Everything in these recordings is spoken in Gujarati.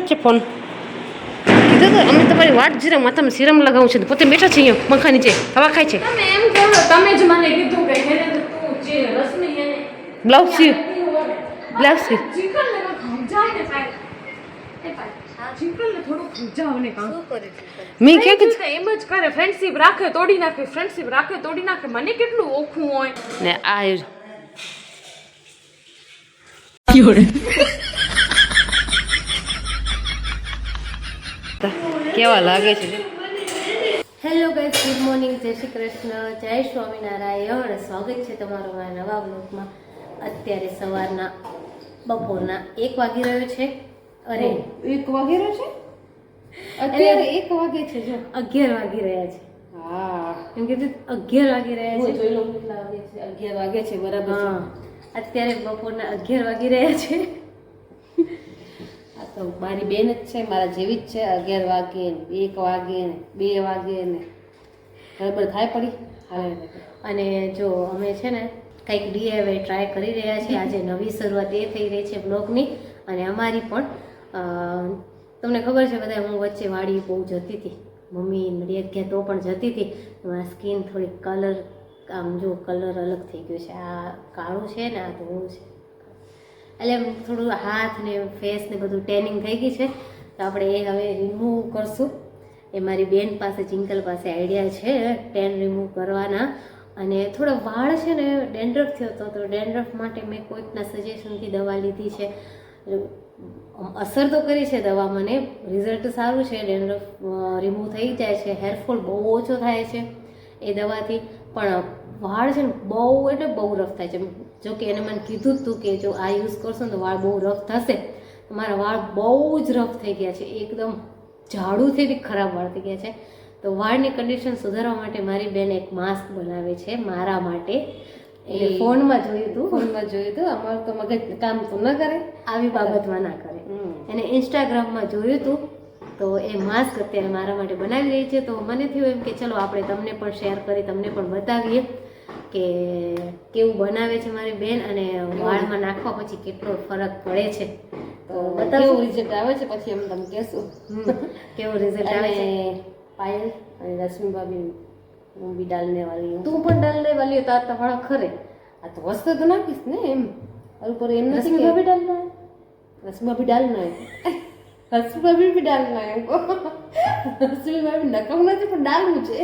છે ફોન કીધું તો અમે તમારી વાટ જરા માથામાં સિરમ લગાવું છે પોતે બેઠા છે અહીંયા પંખા નીચે હવા ખાય છે તમે એમ કહો તમે જ મને કીધું કે હેને તું જે રસમી એને blouse C blouse C chicken ને સમજાવ ને ભાઈ એ ભાઈ ચિકન ને થોડું સમજાવ ને કામ મેં ક્યાં કીધું એમ જ કરે ફ્રેન્ડશિપ રાખે તોડી નાખે ફ્રેન્ડશિપ રાખે તોડી નાખે મને કેટલું ઓખું હોય ને આ કેવા લાગે છે હેલો ગાઈસ, ગુડ મોર્નિંગ, જય શ્રી કૃષ્ણ, જય સ્વામિનારાયણ. સ્વાગત છે તમારું મારા નવા બ્લોગમાં. અત્યારે સવારના બપોરના 1 વાગી રહ્યો છે. અરે 1 વાગી રહ્યો છે અત્યારે 1 વાગે છે જો 11 વાગી રહ્યા છે. હા એમ કીધું 11 વાગી રહ્યા છે. જોઈ લો કેટલા વાગે છે 11 વાગે છે બરાબર છે. અત્યારે બપોરના 11 વાગી રહ્યા છે. તો મારી બેન જ છે મારા જેવી જ છે 11 વાગે 1 વાગે 2 વાગે ને બરાબર થાય પડી હાલે. અને જો અમે છે ને કંઈક DIY ટ્રાય કરી રહ્યા છીએ. આજે નવી શરૂઆત એ થઈ રહી છે બ્લોગની. અને અમારી પણ તમને ખબર છે બધા હું વચ્ચે વાડી બહુ જતી હતી, મમ્મી નડિયાદ ગયા તો પણ જતી હતી. મારા સ્કિન થોડી કલર આમ જો કલર અલગ થઈ ગયો છે. આ કાળું છે ને આ ધોળું છે એટલે એમ થોડું હાથ ને ફેસ ને બધું ટેનિંગ થઈ ગઈ છે. તો આપણે એ હવે રિમૂવ કરશું. એ મારી બેન પાસે ચિંકલ પાસે આઈડિયા છે ટેન રિમૂવ કરવાના. અને થોડા વાળ છે ને ડેન્ડ્રફ થયો હતો તો ડેન્ડ્રફ માટે મેં કોઈકના સજેશનથી દવા લીધી છે. અસર તો કરી છે દવા, મને રિઝલ્ટ સારું છે, ડેન્ડ્રફ રિમૂવ થઈ જાય છે, હેરફોલ બહુ ઓછો થાય છે એ દવાથી. પણ વાળ છે ને બહુ એટલે બહુ રફ થાય છે. જો કે એને મને કીધું જ હતું કે જો આ યુઝ કરશો ને તો વાળ બહુ રફ થશે. મારા વાળ બહુ જ રફ થઈ ગયા છે, એકદમ ઝાડુથી બી ખરાબ વાળ થઈ ગયા છે. તો વાળની કન્ડિશન સુધારવા માટે મારી બેન એક માસ્ક બનાવે છે મારા માટે. એ ફોનમાં જોયું હતું અમારું તો મગજ કામ તો ન કરે, આવી બાબતમાં ના કરે. એને ઇન્સ્ટાગ્રામમાં જોયું હતું તો એ માસ્ક અત્યારે મારા માટે બનાવી રહી છે. તો મને થયું એમ કે ચલો આપણે તમને પણ શેર કરી તમને પણ બતાવીએ કે કેવું બનાવે છે મારી બેન અને વાળમાં નાખવા પછી કેટલો ફરક પડે છે. તો કેવું રિઝલ્ટ આવે છે પછી અમે તમને કહેશું કેવું રિઝલ્ટ આવે છે. પાયલ અને રશ્મિ ભાભી હું બી ડાલને વાલી હું. તું પણ ડાલને વાલી તાર તો વાળ ખરે. આ તો વસ્તુ તો નાખીશ ને એમ ઉપર એમ નથી રશ્મિ ભાભી ડાલના રશ્મિ ભાભી ડાલના રશ્મિ ભાભી બી ડાલના એમ રશ્મિ ભાભી નકમ નથી પણ ડાલવું છે.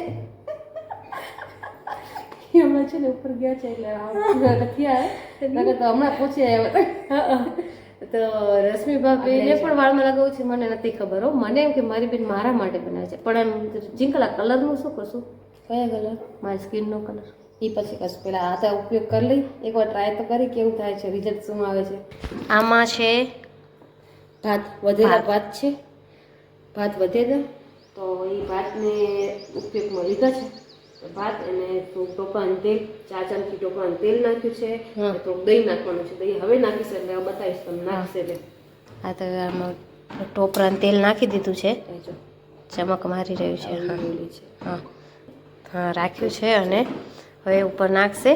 એમાં છે ને ઉપર ગયા છે એટલે નથી આવે તો હમણાં પૂછી આવ્યા તો રશ્મિ ભાભીને પણ વાળમાં લગાવું છે. મને નથી ખબર હો, મને એમ કે મારી બેન મારા માટે બનાવે છે. પણ એમ જિંકલ આ કલરનું શું કરશું? કયા કલર? મારી સ્કિનનો કલર. એ પછી કશું પેલા આ તો ઉપયોગ કરી લઈ એકવાર ટ્રાય તો કરી કેવું થાય છે, રિઝલ્ટ શું આવે છે. આમાં છે ભાત વધેલા ભાત છે, ભાત વધેલા તો એ ભાતને ઉપયોગમાં લીધા છે. ભાત અને ટોપરાનું તેલ 4 ચમચી ટોપરાનું તેલ નાખ્યું છે. તો દહીં નાખવાનું છે. દહીં હવે નાખીશ એટલે બતાવીશ તમને નાખશે એટલે. આ તો આમાં ટોપરાનું તેલ નાખી દીધું છે, ચમક મારી રહ્યું છે. હા હા રાખ્યું છે. અને હવે ઉપર નાખશે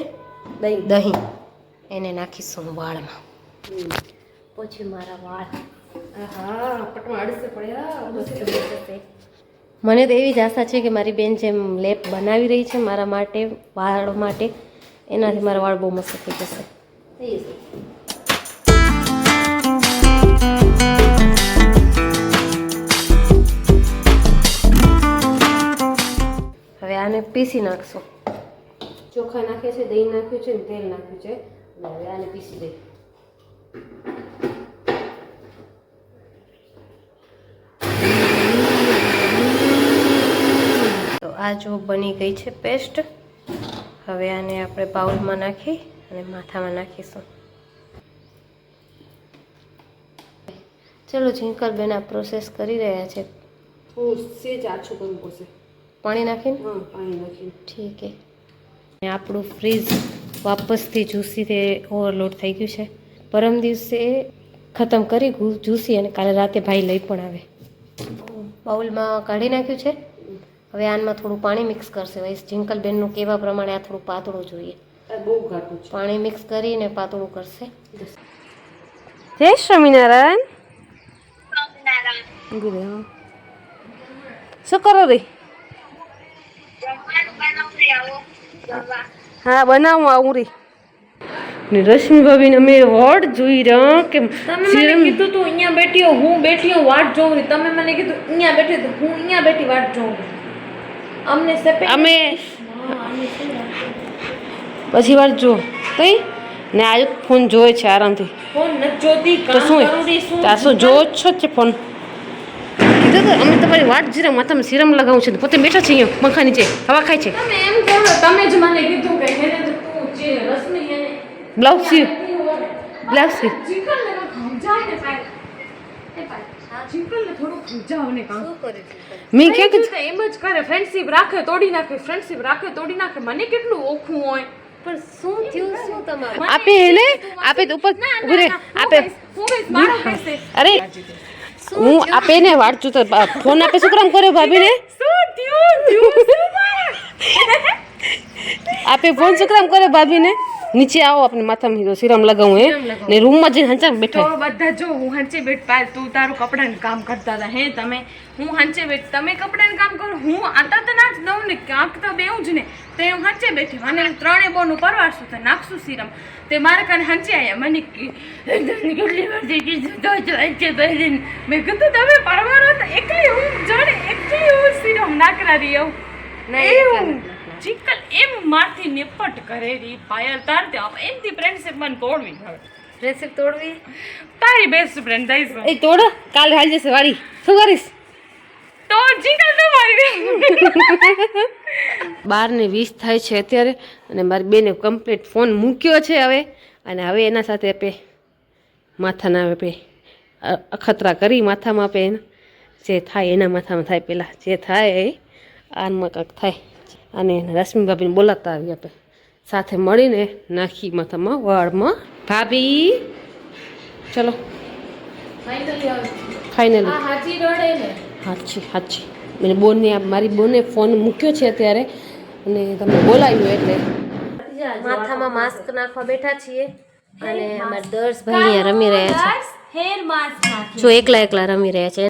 દહીં એને નાખીશું વાળમાં. પછી મારા વાળ મને તો એવી જ આશા છે કે મારી બેન જેમ લેપ બનાવી રહી છે મારા માટે વાળ માટે એનાથી મારા વાળ બહુ મસ્ત થઈ જશે. હવે આને પીસી નાખશું. ચોખા નાખ્યા છે, દહીં નાખ્યું છે, તેલ નાખ્યું છે. હવે આને પીસી દઈ. તો આ જો બની ગઈ છે પેસ્ટ. હવે આને આપણે બાઉલમાં નાખી અને માથામાં નાખીશું. ચલો ઝિંકલ બેન આ પ્રોસેસ કરી રહ્યા છે. સેજ આછું કરવું પડશે પાણી નાખીને. પાણી નાખીને ઠીક છે. આપણું ફ્રીજ વાપસથી જ્યુસીથી ઓવરલોડ થઈ ગયું છે. પરમ દિવસે ખતમ કરી જ્યુસી અને કાલે રાતે ભાઈ લઈ પણ આવે. બાઉલમાં કાઢી નાખ્યું છે. હવે આનમાં થોડું પાણી મિક્સ કરશે. હવે જિંકલ બેનનું કહેવા પ્રમાણે આ થોડું પાતળું જોઈએ. બહુ ઘાટું છે. પાણી મિક્સ કરીને પાતળું કરશે. જય સ્વામિનારાયણ. શું કરો રે? હા બનાવું આવું રે. ને રશ્મિ ભાભી ને મેં વોટ જોઈ રહ્યા કે તમે મને કીધું તું અહીંયા બેઠી હો, હું બેઠી હું વાટ જોઉં રહી. તમે મને કીધું અહીંયા બેઠી તો હું અહીંયા બેઠી વાટ જોઉં રહી. અમને સેપરેટ અમે પછી વાર જો કઈ ને આજ ફોન જોવે છે આરામથી. ફોન નથી જોતી, તો કામ શું કરું રહી. શું આ શું જો જ છો જ છે ફોન? કીધું તો અમે તમારી વાટ જીરા માથામાં સિરમ લગાવું છે પોતે બેઠા છે અહીંયા પંખા નીચે હવા ખાય છે. તમે એમ કહો, તમે જ મને કીધું કે હેને તો તું જે રશ્મિ એને બ્લાઉઝ સીવ બ્લાઉઝ સીવ. જીકલ ને સમજાવ ને પાય. એ પાય. જીકલ ને થોડું સમજાવ ને કામ. મેં કે એમ જ કરે, ફ્રેન્ડશિપ રાખે તોડી નાખે, ફ્રેન્ડશિપ રાખે તોડી નાખે. મને કેટલું ઓખું હોય. પણ શું થયું શું તમારું? આપે એને આપે તો ઉપર ઉભી રહે આપે. હું કઈશ મારો કઈશ. અરે હું આપે ને વાટ જોતો ફોન આપે શું કામ કર્યો ભાભીને? શું થયું આપે ફોન શું કામ કર્યો ભાભીને? નીચે આવો આપણે માથામાં સિરમ લગાવું હે ને રૂમમાં જઈને હંચા તો બેઠા. બધા જો હું હંચે બેઠ પાલ, તું તારું કપડાનું કામ કરતા હતા હે તમે, હું હંચે બેઠ તમે કપડાનું કામ કરો, હું આતા તો ના જ દઉં ને, કાંક તો બેવું જ ને. તો હું હંચે બેઠી અને ત્રણે બોનું પરવારશું તો નાખશું સિરમ. તે મારે કાને હંચે આવ્યા મને કેટલી વાર કીધું તો હંચે પહેરીને. મેં કીધું તમે પરવારો તો એકલી હું જોડે એકલી હું સિરમ નાખનારી આવું એવું ચિકલ એમ મારથી નિપટ કરે રી પાયલ તાર તે એમથી ફ્રેન્ડશિપ મને તોડવી હવે. ફ્રેન્ડશિપ તોડવી? તારી બેસ્ટ ફ્રેન્ડ થઈશું એ તોડ કાલે હાલ જશે વાળી શું કરીશ? તો ચિકલ તો મારી 12:20 થાય છે અત્યારે અને મારી બેને કમ્પ્લીટ ફોન મૂક્યો છે હવે. અને હવે એના સાથે આપે માથાના આપે અખતરા કરી માથામાં આપે જે થાય એના માથામાં થાય. પહેલાં જે થાય એ આનમાં કાંક થાય. અને રશ્મિ ભાભીને બોલાવતા આવી આપે સાથે મળીને નાખી માથામાં વાળમાં. ભાભી ચલો ફાઇનલી હાજી રડે ને હાચી મને બોનને મારી બોને ફોન મૂક્યો છે અત્યારે અને તમને બોલાવ્યું એટલે માથામાં માસ્ક નાખવા બેઠા છીએ અને અમારા દર્શભાઈ અહીંયા રમી રહ્યા છે. હેર માસ્ક નાખી જો એકલા રમી રહ્યા છે.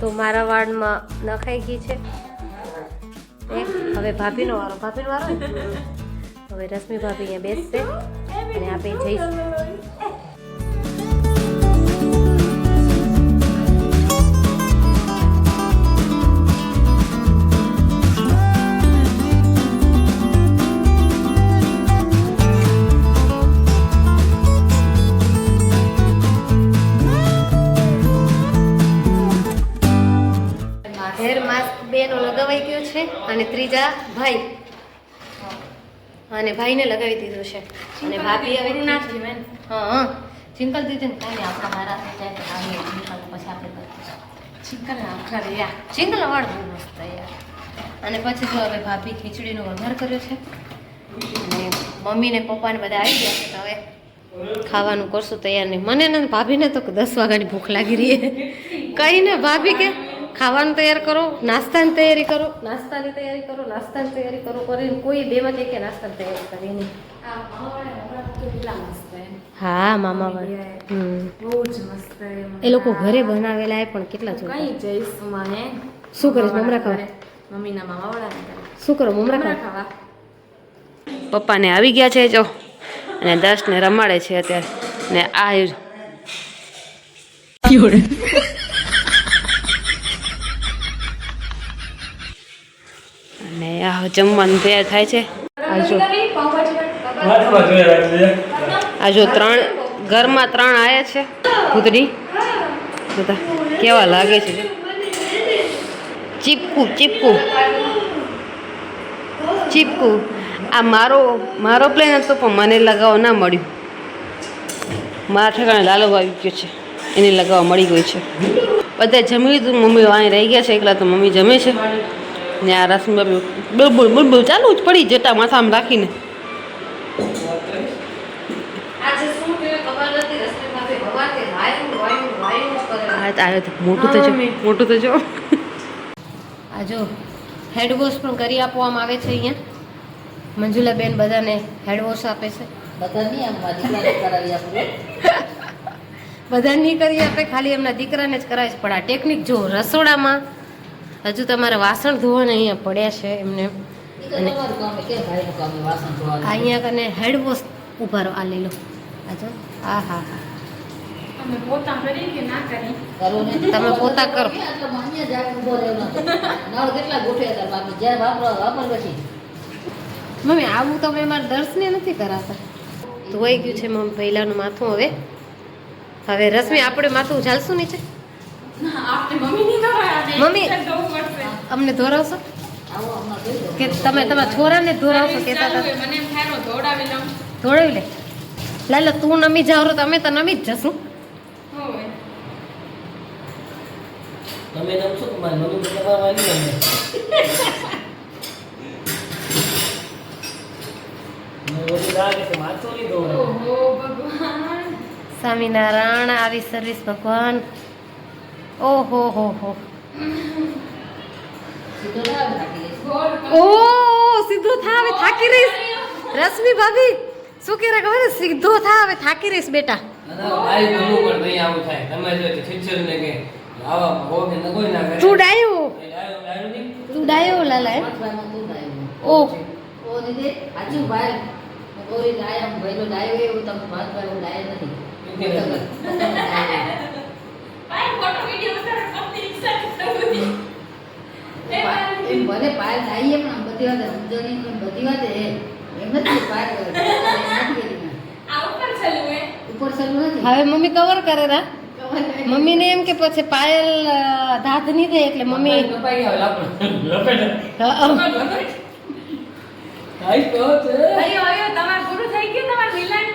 તો મારા વાળમાં નખાઈ ગઈ છે. હવે ભાભીનો વારો હવે રશ્મિ ભાભી અહીંયા બેસશે અને આપણે જઈશું. હેર માસ્ક બેનો લગાવાઈ ગયો છે અને ત્રીજા ભાઈ અને ભાઈને લગાવી દીધું છે અને ભાભી હવે હા ચિંકલ દીધી ને કાંઈ આપણા મારા જાય તો આવી ચિંકલ પછી આપણે ચિકલ નાખા રહ્યા. ચિંકલ વાળ બહુ મસ્ત યાર. અને પછી જો હવે ભાભી ખીચડીનો વઘાર કર્યો છે અને મમ્મી ને પપ્પા ને બધા આવી ગયા છે. તો હવે ખાવાનું કરશું તૈયાર. નહીં મને ને ભાભીને તો 10 વાગ્યાની ભૂખ લાગી રહી છે. કઈ ને ભાભી કે ખાવાનું તૈયાર કરો, નાસ્તાની તૈયારી કરો, નાસ્તાની તૈયારી કરો કરીને કોઈ બેમાં કે નાસ્તાની તૈયારી કરી નહીં. હા મામા બહુ જ મસ્ત એ લોકો ઘરે બનાવેલા પણ કેટલા જો કઈ જઈશ મને શું કરીશ મમરા ખાવા? મમ્મીના મામા વડા શું કરો મમરા ખાવા? પપ્પાને આવી ગયા છે જો અને દર્શને રમાડે છે અત્યારે ને આ અને આ જમવાનું તૈયાર થાય છે. આ જો 3 ઘરમાં 3 આયા છે ભૂતડી બધા કેવા લાગે છે. ચીપકુ આ મારો પ્લેન હતો પણ મને લગાવવા ના મળ્યું. મારા ઠેકાણે લાલો આવી ગયો છે એને લગાવવા મળી ગયું છે. બધા જમી લીધું. મમ્મી અહીં રહી ગયા છે એકલા તો મમ્મી જમે છે ને આ રસમ બુલબુલ ચાલુ જ પડી જટા માથામાં રાખીને આજે શું થયું ખબર નથી. રસ્તે પાસે હવાથી વાયુ કરે. મોટું તો જો આ જો હેડ વોશ પણ કરી આપવામાં આવે છે અહીંયા. મંજુલાબેન બધાને હેડ વોશ આપે છે. બધા નહીં કરી આપે, ખાલી એમના દીકરાને જ કરાવે છે. પણ આ ટેકનિક જો રસોડામાં હજુ તમારે વાસણ ધોવાના અહીંયા પડ્યા છે એમને. અને અહીંયા કને હેડ વોશ ઉભા રહો. આ લઈ લો. આ જો હા હા હા અમે પોતા કરી કે ના કરી? તમે પોતા કરો. મમ્મી આવું તમે મારા દર્શને નથી કરાતા. ધોવાઈ ગયું છે મમ્મી પહેલાનું માથું. હવે રશ્મિ આપણે માથું ઝાલશું નીચે. ના, આપણે મમ્મી નહીં ધોવાય. મમ્મી. ધોવું પડશે. અમને ધોરાવશો કે તમે તમારા છોરાને ધોરાવશો કહેતા હતા? મને એમ થાય ધોડાવી લઉં. ધોડાવી લે. લાલા તું નમી જાવ તો અમે તો નમી જ જશું. હોય. તમે નમશો કે મારી મમ્મી તમારા વાલી નમે ઓલી લાગે છે માથો નહીં ધોવાનો. ઓહો ભગવાન. સ્વામિનારાયણ આવી સર્વિસ ભગવાન. ઓહો હો હો. ઓ સીધો થા હવે થાકી રહીશ. રશ્મિ ભાભી શું કહે ખબર છે? સીધો થા હવે થાકી રહીશ બેટા. આઈ ભૂલું પણ નહીં આવું થાય. તમે જો છીછર ને કે આવા હોગે ન કોઈ ના કરે. તું ડાયો. ડાયો નહીં. તું ડાયો લાલા એમ. ઓ ભાઈ ફોટો વિડિયો ઉતાર કંપની ઇન્સ્ટા કરી. ભલે પાયલ આવીએ પણ બધી વાત સમજણી બધી વાત એમ નથી પાયલ આ ઉપર ચાલુ હે. ઉપર સરું નથી. હવે મમ્મી કવર કરે રા. મમ્મીને એમ કે પછી પાયલ દાંત નહીં દે એટલે મમ્મી કપાઈ આવે લાપડ લપેટ હા, આઈ તો છે. અયો તમાર પૂરું થઈ ગયું. તમાર મિલન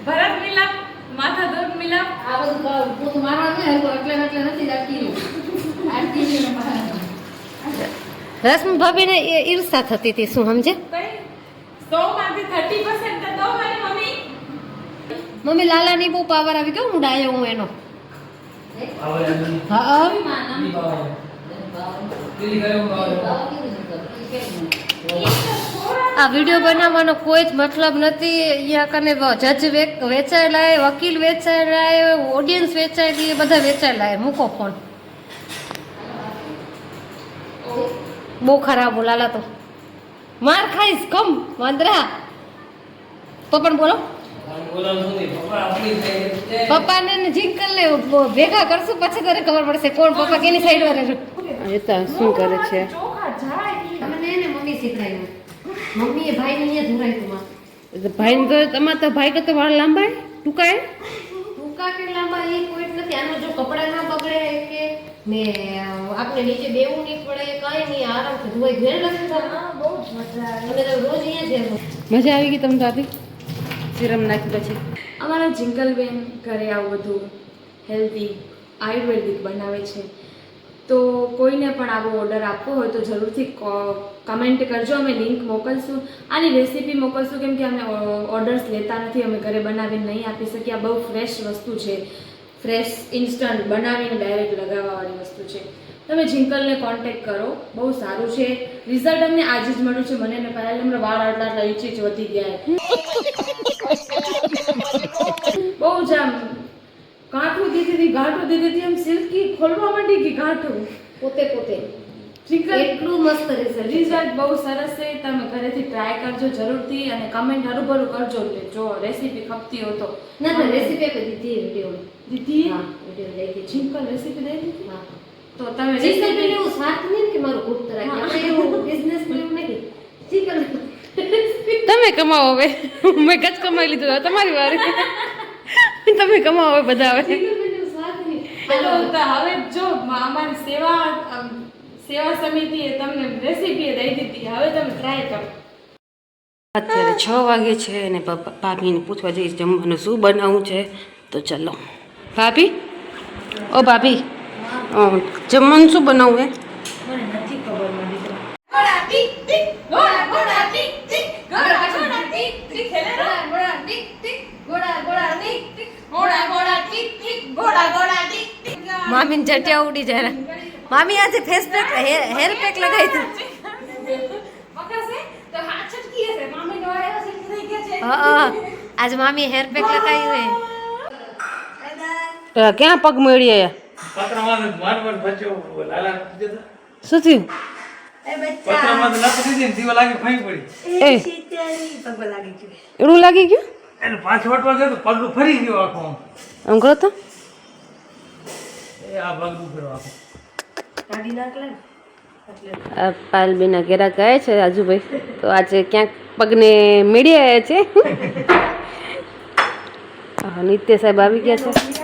ભરત મિલાપ માથા દૂધ મિલાપ. આ બધું પોતું મારવાનું નહીં હતું એટલે નથી રાખી રશ્મિ ભાભીને ઈર્ષા થતી હતી શું સમજે? કઈ 100 માંથી 30% તો દો મને મમ્મી. મમ્મી લાલાની બહુ પાવર આવી ગયો. હું ડાયો હું એનો. આવે નહીં. હા ની પાવ દિલ્હી ગયો પાવ આ વિડીયો બનાવવાનો કોઈ જ મતલબ નથી. અહીંયા કને જજ વેચાયેલા, વકીલ વેચાયેલા, ઓડિયન્સ વેચાયેલી, બધા વેચાયેલા. મૂકો ફોન. બહુ ખરાબ બોલાલા તો માર ખાઈશ. કમ વાંદરા. પપ્પાને બોલો. બોલાવું નહીં. પપ્પા આપણી થઈ છે. પપ્પાને ને જીંકલ ને ભેગા કરશું પછી તને ખબર પડશે કોણ પપ્પા કેની સાઈડ વાળા છે. શું કરે છે? ચોખા જાય. મને એને મમ્મી શીખડાયું. મમ્મીએ ભાઈને અહીંયા ધોરાયું માં. ભાઈ તો તમારે તો ભાઈ કરતો વાળ લાંબા ટૂંકા ટૂંકા કે લાંબા એ કોઈ જ નથી. આનો જો કપડાં ના બગડે કે ને આપણે નીચે બેવું નહીં પડે કઈ નહીં. આરામથી ધોઈ ઘેર લખી બહુ જ મજા આવે. અમે તો રોજ અહીંયા જ મજા આવી ગઈ તમને ભાભી સિરમ નાખી પછી? અમારા જિંગલબેન ઘરે આવું બધું હેલ્ધી આયુર્વેદિક બનાવે છે. તો કોઈને પણ આવો ઓર્ડર આપવો હોય તો જરૂરથી કમેન્ટ કરજો. અમે લિંક મોકલશું. આની રેસીપી મોકલશું કેમ કે અમે ઓર્ડર્સ લેતા નથી. અમે ઘરે બનાવીને નહીં આપી શકીએ. આ બહુ ફ્રેશ વસ્તુ છે. ફ્રેશ ઇન્સ્ટન્ટ બનાવીને ડાયરેક્ટ લગાવવાવાળી વસ્તુ છે. તમે જિંકલને કોન્ટેક્ટ કરો. બહુ સારું છે. રિઝલ્ટ અમને આજે જ મળ્યું છે. મને ને પહેલાં અમને વાળ આટલા ઈચી જ વધી ગયા. બહુ જ આમ ગાંઠું દીધી હતી એમ સિલ્કી ખોલવા માંડી ગઈ ગાંઠું પોતે જિંકલ એટલું મસ્ત રિઝલ્ટ. રિઝલ્ટ બહુ સરસ છે. તમે ઘરેથી ટ્રાય કરજો જરૂરથી અને કમેન્ટ હરુભરું કરજો કે જો રેસીપી ખપતી હોય તો. ના ના રેસીપી આપી દીધી વિડીયો. દીદી હા વિડીયો લઈ ગઈ. જિંકલ રેસીપી દઈ દીધી. હા તો તમે ચિકન રેસીપી એવું સાથ નહીં કે મારું ગુપ્ત રાખે. આપણે એવું બિઝનેસ એવું નહીં. ચિકન તમે કમાવો હવે. મેં ગજ કમાઈ લીધું. હવે તમારી વારી. તમે કમાવો હવે બધા હવે. હાલો તો હવે જો અમારી સેવા સમિતિએ તમને રેસીપી દઈ દીધી. હવે તમે ટ્રાય કરો. અત્યારે 6 વાગે છે અને ભાભીને પૂછવા જઈશ જમવાનું શું બનાવવું છે. તો ચલો ભાભી. ઓ ભાભી જમવાનું શું બનાવવું હે? મને નથી ખબર મારી ઘોડા ટીક ટીક ઘોડા ટીક ટીક ઘોડા ટીક ટીક ખેલે ઘોડા ઘોડા ટીક ટીક ઘોડા ઘોડા ટીક ટીક ઘોડા ઘોડા ટીક ટીક મામીને જટિયા ઉડી જાય મામી આજે ફેસ પેક હેર પેક લગાવી તું પકડશે તો હાથ છટકી હશે મામી નો આવ્યો છે થઈ ગયા છે હા આજ મામી હેર પેક લગાવી હોય તો ક્યાં પગ મળી આયા પત્રમાં મારવાર બચ્યો લાલા દીધા શું થયું પત્રમાં તો નાખી દીધી ને દીવા લાગી ફાઈ પડી એ એનું લાગી ગયું એને પાછો વટવા ગયો તો પગલું ફરી ગયો આખો આમ. આમ કરો તો એ આ પગલું ફેરો આખો આ પાલબેના ઘેરા કહે છે રાજુભાઈ તો આજે ક્યાંક પગને મેળી આવ્યા છે નિત્ય સાહેબ આવી ગયા છે